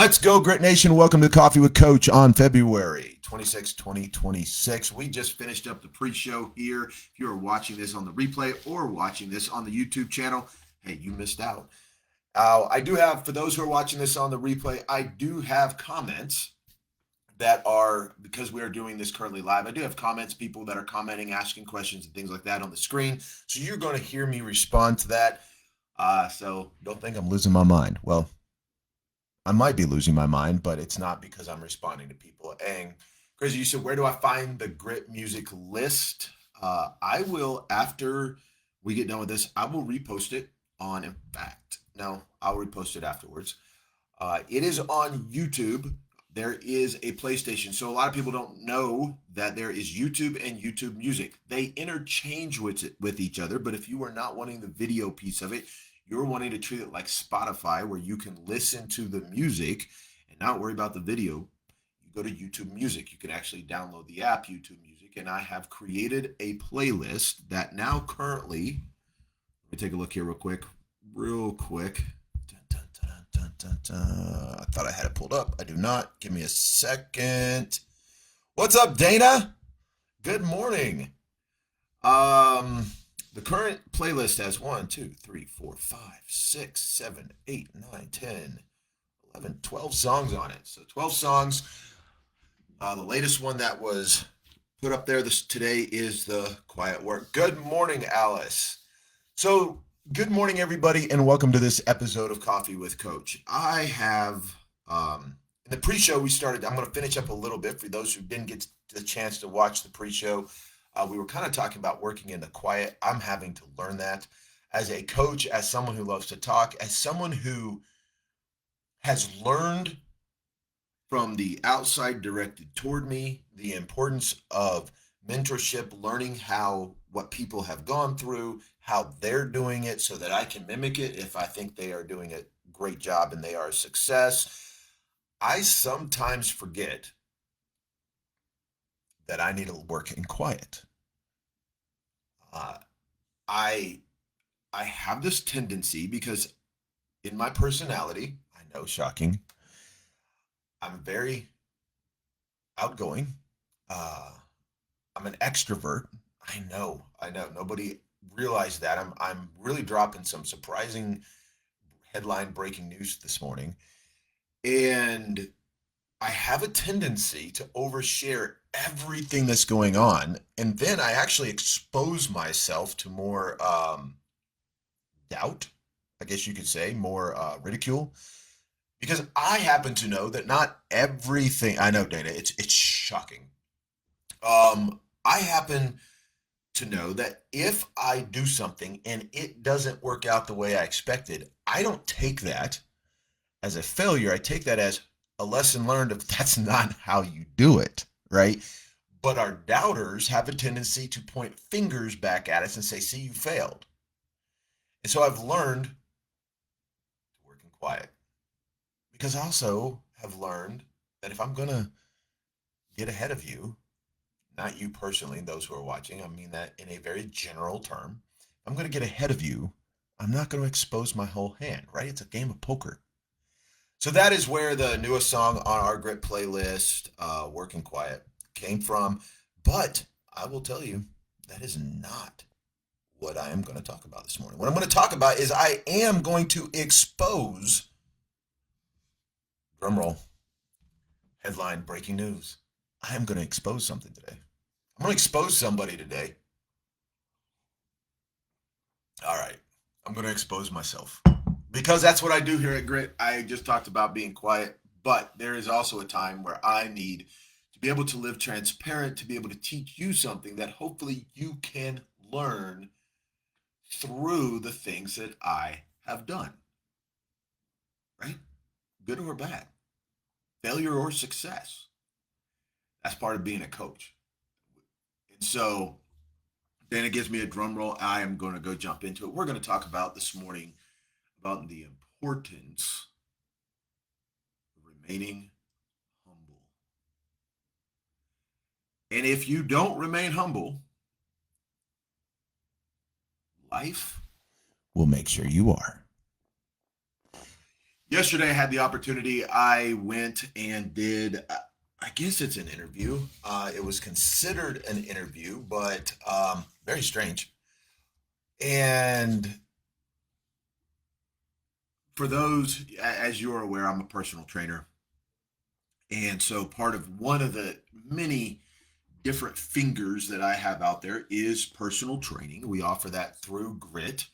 Let's go, Grit Nation. Welcome to Coffee with Coach on February 26, 2026. We just finished up the pre-show here. If you are watching this on the replay or watching this on the YouTube channel, hey, you missed out. I do have, for those who are watching this on the replay, I do have comments that are, because we are doing this currently live, I do have comments, people that are commenting, asking questions and things like that on the screen. So you're going to hear me respond to that. So don't think I'm losing my mind. Well, I might be losing my mind, but it's not because I'm responding to people. And Crazy, you said, where do I find the Grit music list? I will, after we get done with this, I will repost it on, in fact, no, I'll repost it afterwards. It is on YouTube. There is a PlayStation. So a lot of people don't know that there is YouTube and YouTube Music. They interchange with each other, but if you are not wanting the video piece of it, you're wanting to treat it like Spotify, where you can listen to the music and not worry about the video, you go to YouTube Music. You can actually download the app YouTube Music, and I have created a playlist that now currently, let me take a look here real quick. Dun, dun, dun, dun, dun, dun. I thought I had it pulled up. I do not. Give me a second. What's up, Dana? Good morning. The current playlist has 1, 2, 3, 4, 5, 6, 7, 8, 9, 10, 11, 12 songs on it. So 12 songs. The latest one that was put up there today is the Quiet Work. Good morning, Alice. So good morning, everybody, and welcome to this episode of Coffee with Coach. I have, in the pre-show we started, I'm going to finish up a little bit for those who didn't get the chance to watch the pre-show. We were kind of talking about working in the quiet. I'm having to learn that as a coach, as someone who loves to talk, as someone who has learned from the outside directed toward me the importance of mentorship, learning what people have gone through, how they're doing it so that I can mimic it if I think they are doing a great job and they are a success. I sometimes forget that I need to work in quiet. I have this tendency, because in my personality, I know, shocking, I'm very outgoing. I'm an extrovert. I know. Nobody realized that. I'm really dropping some surprising headline breaking news this morning. And I have a tendency to overshare everything that's going on. And then I actually expose myself to more doubt, I guess you could say, more ridicule. Because I happen to know that not everything, I know, Dana, it's shocking. I happen to know that if I do something and it doesn't work out the way I expected, I don't take that as a failure. I take that as a lesson learned of that's not how you do it, right? But our doubters have a tendency to point fingers back at us and say, see, you failed. And so I've learned to work in quiet, because I also have learned that if I'm going to get ahead of you, not you personally, those who are watching, I mean that in a very general term, I'm going to get ahead of you, I'm not going to expose my whole hand, right? It's a game of poker. So that is where the newest song on our Grit playlist, Working Quiet, came from. But I will tell you, that is not what I am going to talk about this morning. What I'm going to talk about is I am going to expose, drumroll, headline breaking news. I am going to expose something today. I'm going to expose somebody today. All right. I'm going to expose myself, because that's what I do here at Grit. I just talked about being quiet, but there is also a time where I need to be able to live transparent, to be able to teach you something that hopefully you can learn through the things that I have done, right? Good or bad, failure or success. That's part of being a coach. And so then it gives me a drum roll. I am going to go jump into it. We're going to talk about this morning about the importance of remaining humble. And if you don't remain humble, life will make sure you are. Yesterday, I had the opportunity. I went and did, I guess it's an interview. It was considered an interview, but very strange. And for those, as you're aware, I'm a personal trainer. And so part of one of the many different fingers that I have out there is personal training. We offer that through Grit.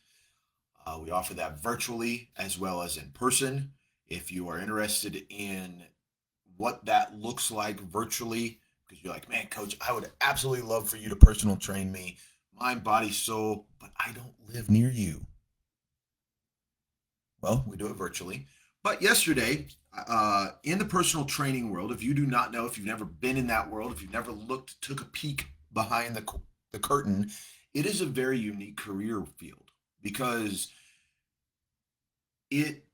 We offer that virtually as well as in person. If you are interested in what that looks like virtually, because you're like, man, coach, I would absolutely love for you to personal train me, mind, body, soul, but I don't live near you. Well, we do it virtually. But yesterday, in the personal training world, if you do not know, if you've never been in that world, if you've never looked, took a peek behind the curtain, it is a very unique career field because it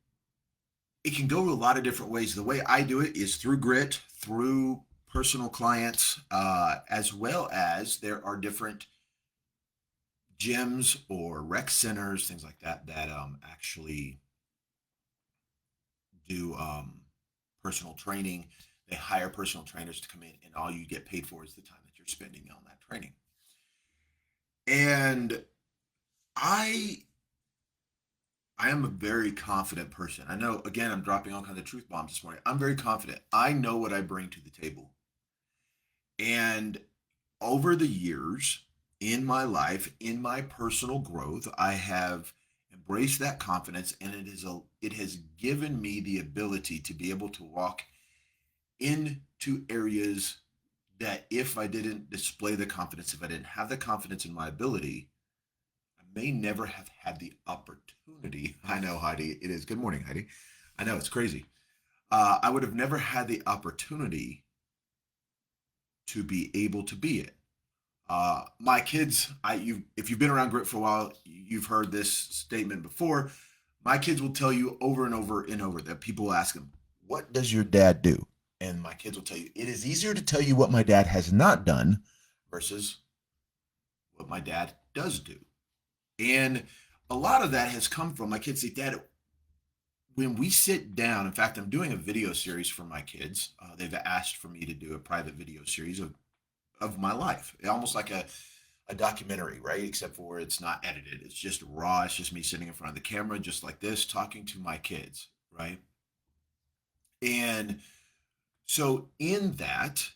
it can go a lot of different ways. The way I do it is through Grit, through personal clients, as well as there are different gyms or rec centers, things like that, that actually do personal training. They hire personal trainers to come in, and all you get paid for is the time that you're spending on that training. And I I am a very confident person. I know, again, I'm dropping all kinds of truth bombs this morning. I'm very confident. I know what I bring to the table. And over the years in my life, in my personal growth, I have embraced that confidence, and it has given me the ability to be able to walk into areas that if I didn't display the confidence, if I didn't have the confidence in my ability, I may never have had the opportunity. I know, Heidi, it is. Good morning, Heidi. I know it's crazy. I would have never had the opportunity to be able to be it. My kids, if you've been around Grit for a while, you've heard this statement before. My kids will tell you over and over and over that people ask them, "What does your dad do?" And my kids will tell you, "It is easier to tell you what my dad has not done versus what my dad does do." And a lot of that has come from my kids say, "Dad, when we sit down," in fact, I'm doing a video series for my kids. They've asked for me to do a private video series of my life, almost like a documentary, right? Except for it's not edited. It's just raw. It's just me sitting in front of the camera, just like this, talking to my kids, right? And so, in that,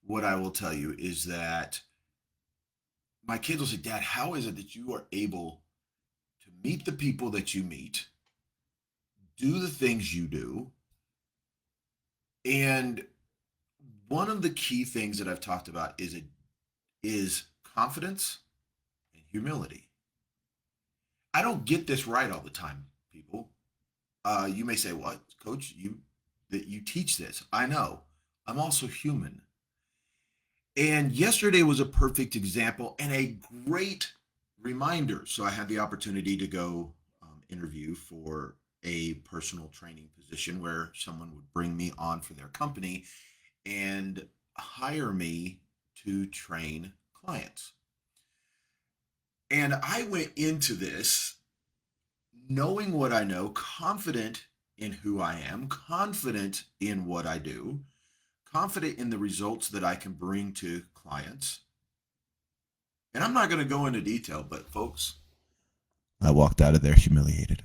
what I will tell you is that my kids will say, "Dad, how is it that you are able to meet the people that you meet, do the things you do?" And one of the key things that I've talked about is confidence and humility. I don't get this right all the time, people. You may say, "What, Coach? You teach this?" I know. I'm also human. And yesterday was a perfect example and a great reminder. So I had the opportunity to go interview for a personal training position where someone would bring me on for their company and hire me to train clients. And I went into this knowing what I know, confident in who I am, confident in what I do, confident in the results that I can bring to clients. And I'm not going to go into detail, but folks, I walked out of there humiliated.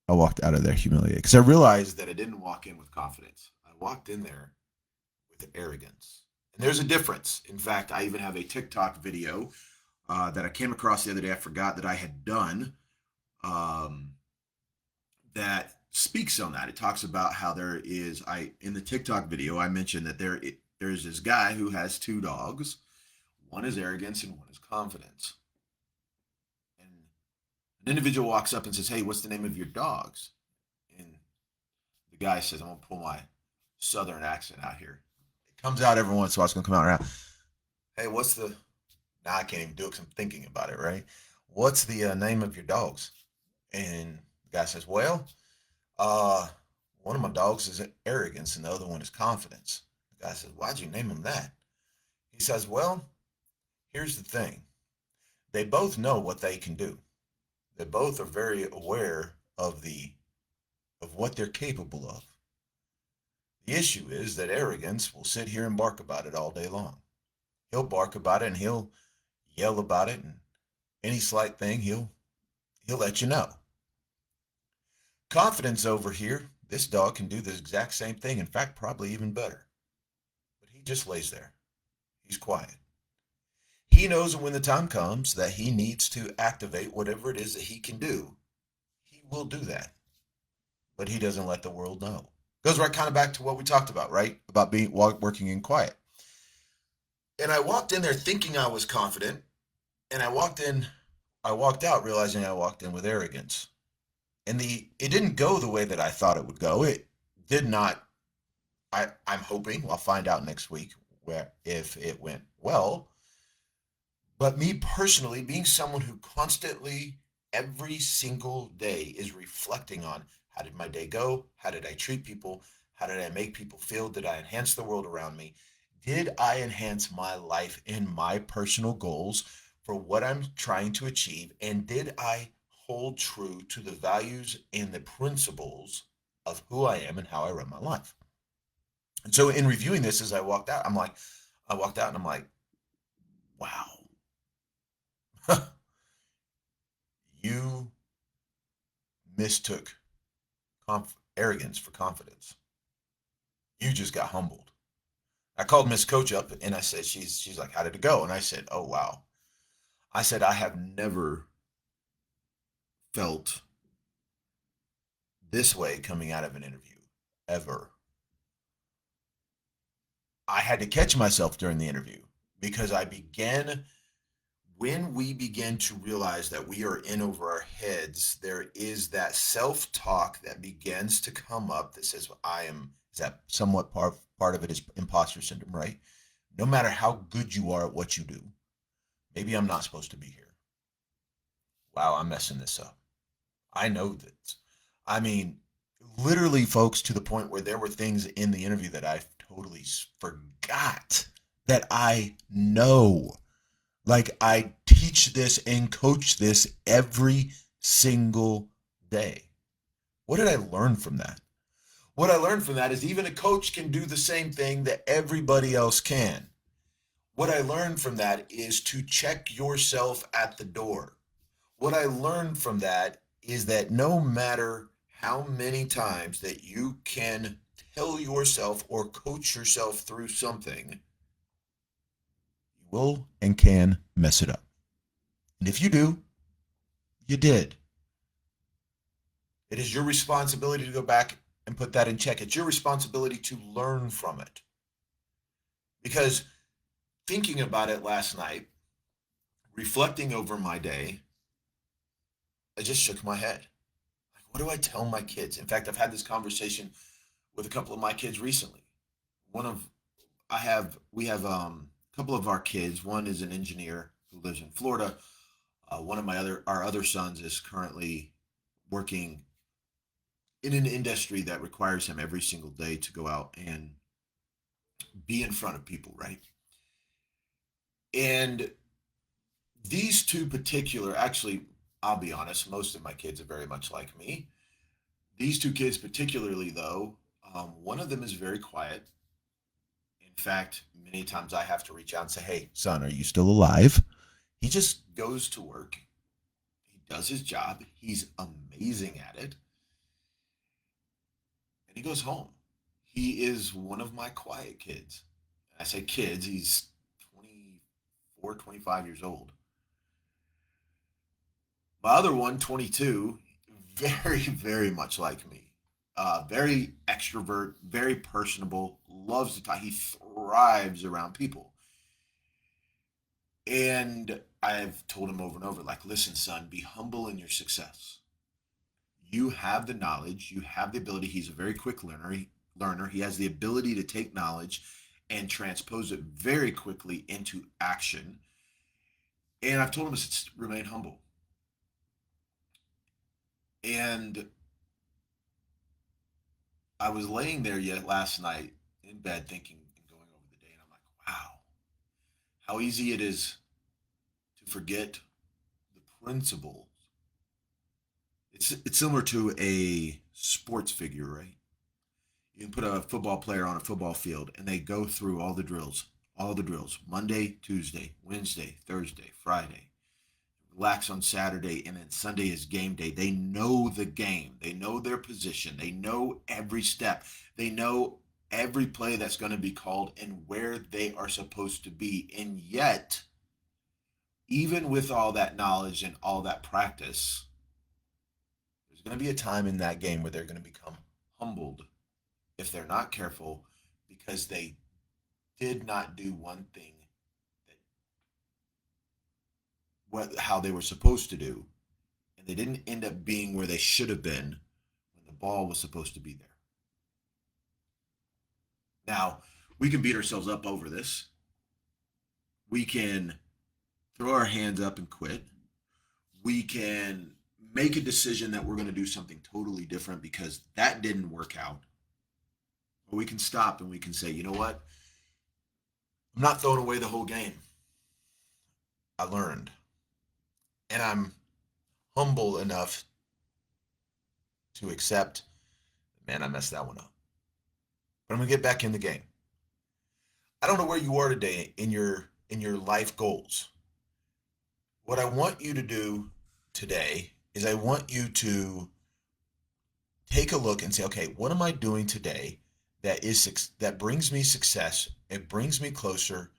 I walked out of there humiliated because I realized that I didn't walk in with confidence. I walked in there with arrogance. And there's a difference. In fact, I even have a TikTok video that I came across the other day. I forgot that I had done um, that speaks on that. It talks about how there is in the TikTok video I mentioned that there's this guy who has two dogs. One is arrogance and one is confidence. And an individual walks up and says, "Hey, what's the name of your dogs?" And the guy says, "I'm gonna pull my southern accent out here." It comes out every once in a while. It's gonna come out right now. "Hey, what's the?" Now I can't even do it because I'm thinking about it. Right? "What's the name of your dogs?" And the guy says, "Well, Uh, one of my dogs is arrogance and the other one is confidence." The guy says, "Why'd you name him that?" He says, "Well, here's the thing. They both know what they can do. They both are very aware of what they're capable of. The issue is that arrogance will sit here and bark about it all day long. He'll bark about it and he'll yell about it, and any slight thing he'll let you know. Confidence over here, this dog can do the exact same thing, in fact, probably even better. But he just lays there. He's quiet. He knows when the time comes that he needs to activate whatever it is that he can do. He will do that. But he doesn't let the world know. Goes right kind of back to what we talked about, right? About being working in quiet. And I walked in there thinking I was confident, and I walked out realizing I walked in with arrogance. And it didn't go the way that I thought it would go. It did not. I'm hoping I'll find out next week where if it went well. But me personally, being someone who constantly, every single day, is reflecting on how did my day go? How did I treat people? How did I make people feel? Did I enhance the world around me? Did I enhance my life and my personal goals for what I'm trying to achieve? And did I hold true to the values and the principles of who I am and how I run my life? And so, in reviewing this, as I walked out, I walked out and I'm like, wow, you mistook arrogance for confidence. You just got humbled. I called Miss Coach up and I said, she's like, how did it go? And I said, oh, wow. I said, I have never felt this way coming out of an interview, ever. I had to catch myself during the interview because when we begin to realize that we are in over our heads, there is that self-talk that begins to come up that says, well, is that somewhat part of it is imposter syndrome, right? No matter how good you are at what you do, maybe I'm not supposed to be here. Wow, I'm messing this up. I know that. I mean, literally, folks, to the point where there were things in the interview that I totally forgot that I know. Like, I teach this and coach this every single day. What did I learn from that? What I learned from that is even a coach can do the same thing that everybody else can. What I learned from that is to check yourself at the door. What I learned from that is that no matter how many times that you can tell yourself or coach yourself through something, you will and can mess it up. And if you do, you did. It is your responsibility to go back and put that in check. It's your responsibility to learn from it. Because thinking about it last night, reflecting over my day, I just shook my head. Like, what do I tell my kids? In fact, I've had this conversation with a couple of my kids recently. We have a couple of our kids. One is an engineer who lives in Florida. One of our other sons is currently working in an industry that requires him every single day to go out and be in front of people, right? And these two particular, actually, I'll be honest, most of my kids are very much like me. These two kids, particularly, though, one of them is very quiet. In fact, many times I have to reach out and say, hey, son, are you still alive? He just goes to work. He does his job. He's amazing at it. And he goes home. He is one of my quiet kids. I say kids, he's 24, 25 years old. My other one, 22, very, very much like me. Very extrovert, very personable, loves to talk. He thrives around people. And I've told him over and over, like, listen, son, be humble in your success. You have the knowledge, you have the ability. He's a very quick learner. He has the ability to take knowledge and transpose it very quickly into action. And I've told him to remain humble. And I was laying there yet last night in bed thinking and going over the day, and I'm like, wow, how easy it is to forget the principles. It's similar to a sports figure, right? You can put a football player on a football field and they go through all the drills, Monday, Tuesday, Wednesday, Thursday, Friday, relax on Saturday, and then Sunday is game day. They know the game, they know their position, they know every step, they know every play that's going to be called and where they are supposed to be. And yet, even with all that knowledge and all that practice, there's going to be a time in that game where they're going to become humbled if they're not careful because they did not do one thing that how they were supposed to do, and they didn't end up being where they should have been when the ball was supposed to be there. Now, we can beat ourselves up over this. We can throw our hands up and quit. We can make a decision that we're going to do something totally different because that didn't work out. Or we can stop and we can say, you know what? I'm not throwing away the whole game. I learned. And I'm humble enough to accept, man, I messed that one up. But I'm gonna get back in the game. I don't know where you are today in your life goals. What I want you to do today is I want you to take a look and say, okay, what am I doing today that brings me success? It brings me closer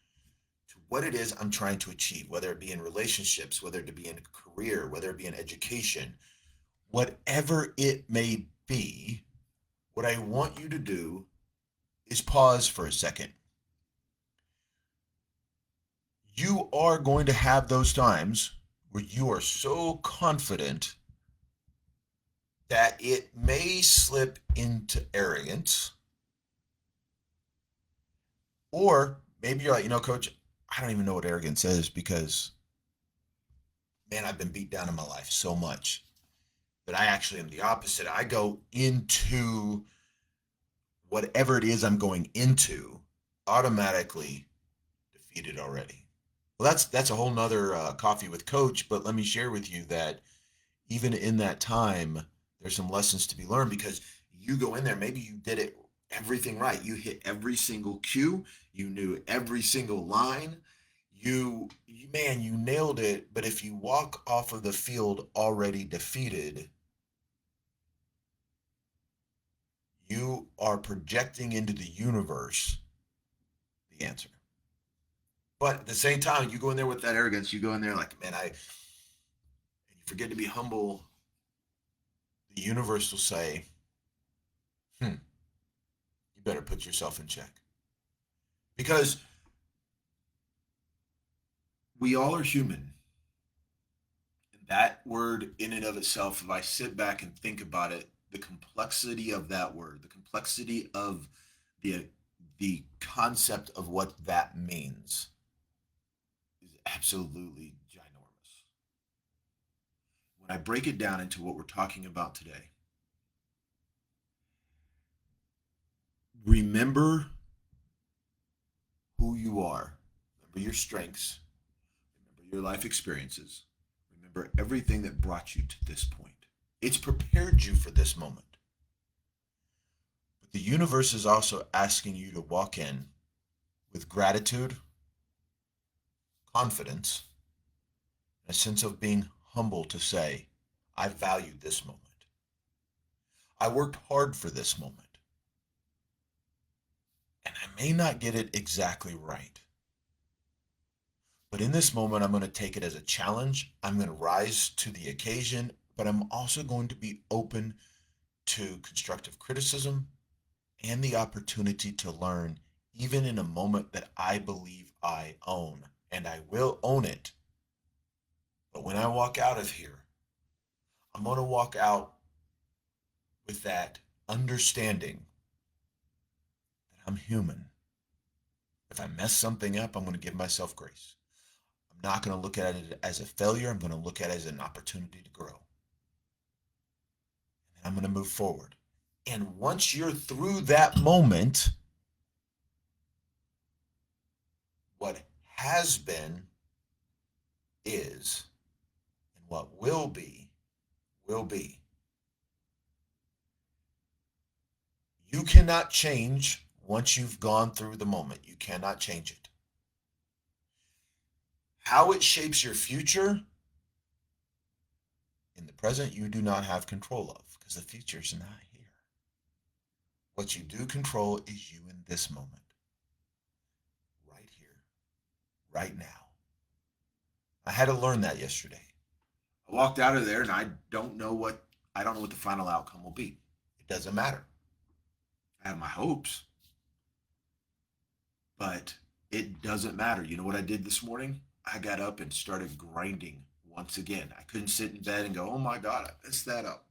to what it is I'm trying to achieve, whether it be in relationships, whether it be in a career, whether it be in education, whatever it may be. What I want you to do is pause for a second. You are going to have those times where you are so confident that it may slip into arrogance. Or maybe you're like, coach, I don't even know what arrogance is because, man, I've been beat down in my life so much that I actually am the opposite. I go into whatever it is I'm going into automatically defeated already. Well, that's a whole nother coffee with coach, but let me share with you that even in that time, there's some lessons to be learned because you go in there, maybe you did it everything right. You hit every single cue, you knew every single line. Man, you nailed it. But if you walk off of the field already defeated, you are projecting into the universe the answer. But at the same time, you go in there with that arrogance. You go in there like, man, and you forget to be humble. The universe will say, you better put yourself in check. Because we all are human. And that word in and of itself, if I sit back and think about it, the complexity of that word, the complexity of the concept of what that means is absolutely ginormous. When I break it down into what we're talking about today, remember who you are, remember your strengths, remember your life experiences, remember everything that brought you to this point. It's prepared you for this moment. But the universe is also asking you to walk in with gratitude, confidence, a sense of being humble to say, I valued this moment. I worked hard for this moment. And I may not get it exactly right. But in this moment, I'm going to take it as a challenge. I'm going to rise to the occasion, but I'm also going to be open to constructive criticism and the opportunity to learn, even in a moment that I believe I own. And I will own it. But when I walk out of here, I'm going to walk out with that understanding that I'm human. If I mess something up, I'm going to give myself grace. I'm not going to look at it as a failure. I'm going to look at it as an opportunity to grow. And I'm going to move forward. And once you're through that moment, what has been is, and what will be, will be. You cannot change once you've gone through the moment. You cannot change it. How it shapes your future in the present, you do not have control of because the future's not here. What you do control is you in this moment, right here, right now. I had to learn that yesterday. I walked out of there and I don't know what the final outcome will be. It doesn't matter. I have my hopes, but it doesn't matter. You know what I did this morning? I got up and started grinding once again. I couldn't sit in bed and go, oh my God, I messed that up.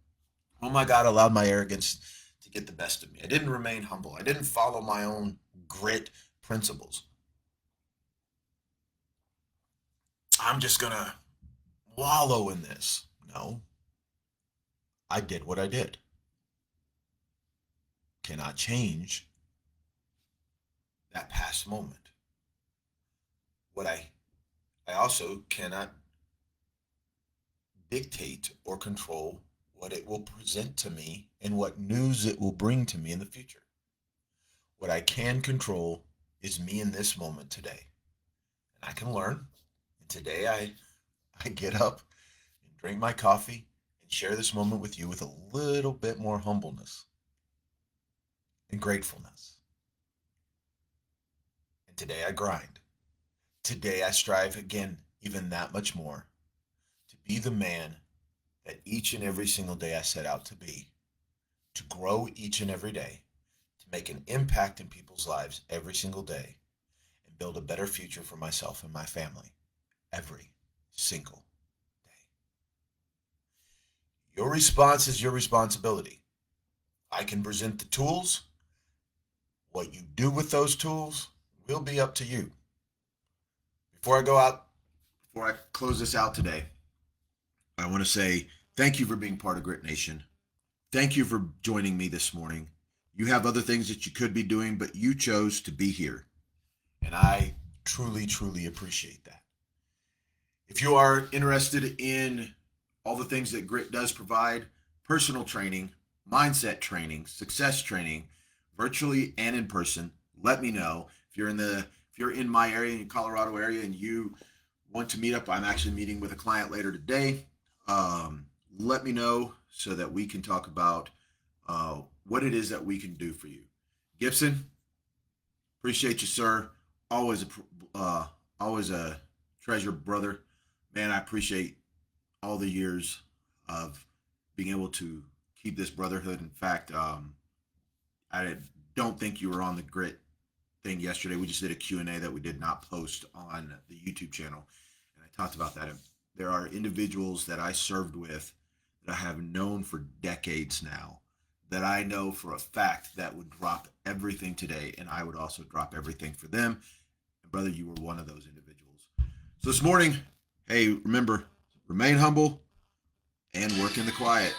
Oh my God, I allowed my arrogance to get the best of me. I didn't remain humble. I didn't follow my own grit principles. I'm just going to wallow in this. No, I did what I did. Cannot change that past moment. What I also cannot dictate or control what it will present to me and what news it will bring to me in the future. What I can control is me in this moment today. And I can learn. And today I get up and drink my coffee and share this moment with you with a little bit more humbleness and gratefulness. And today I grind. Today I strive again, even that much more, to be the man that each and every single day I set out to be, to grow each and every day, to make an impact in people's lives every single day, and build a better future for myself and my family every single day. Your response is your responsibility. I can present the tools. What you do with those tools will be up to you. Before I close this out today, I want to say thank you for being part of Grit Nation. Thank you for joining me this morning. You have other things that you could be doing, but you chose to be here. And I truly, truly appreciate that. If you are interested in all the things that Grit does provide, personal training, mindset training, success training, virtually and in person, let me know. If you're in my area, in Colorado area, and you want to meet up, I'm actually meeting with a client later today. Let me know so that we can talk about what it is that we can do for you. Gibson, appreciate you, sir. Always a treasure, brother. Man, I appreciate all the years of being able to keep this brotherhood. In fact, I don't think you were on the Grit thing yesterday. We just did a Q&A that we did not post on the YouTube channel, and I talked about that. There are individuals that I served with that I have known for decades now that I know for a fact that would drop everything today, and I would also drop everything for them. And brother, you were one of those individuals. So this morning, hey, remember, remain humble and work in the quiet.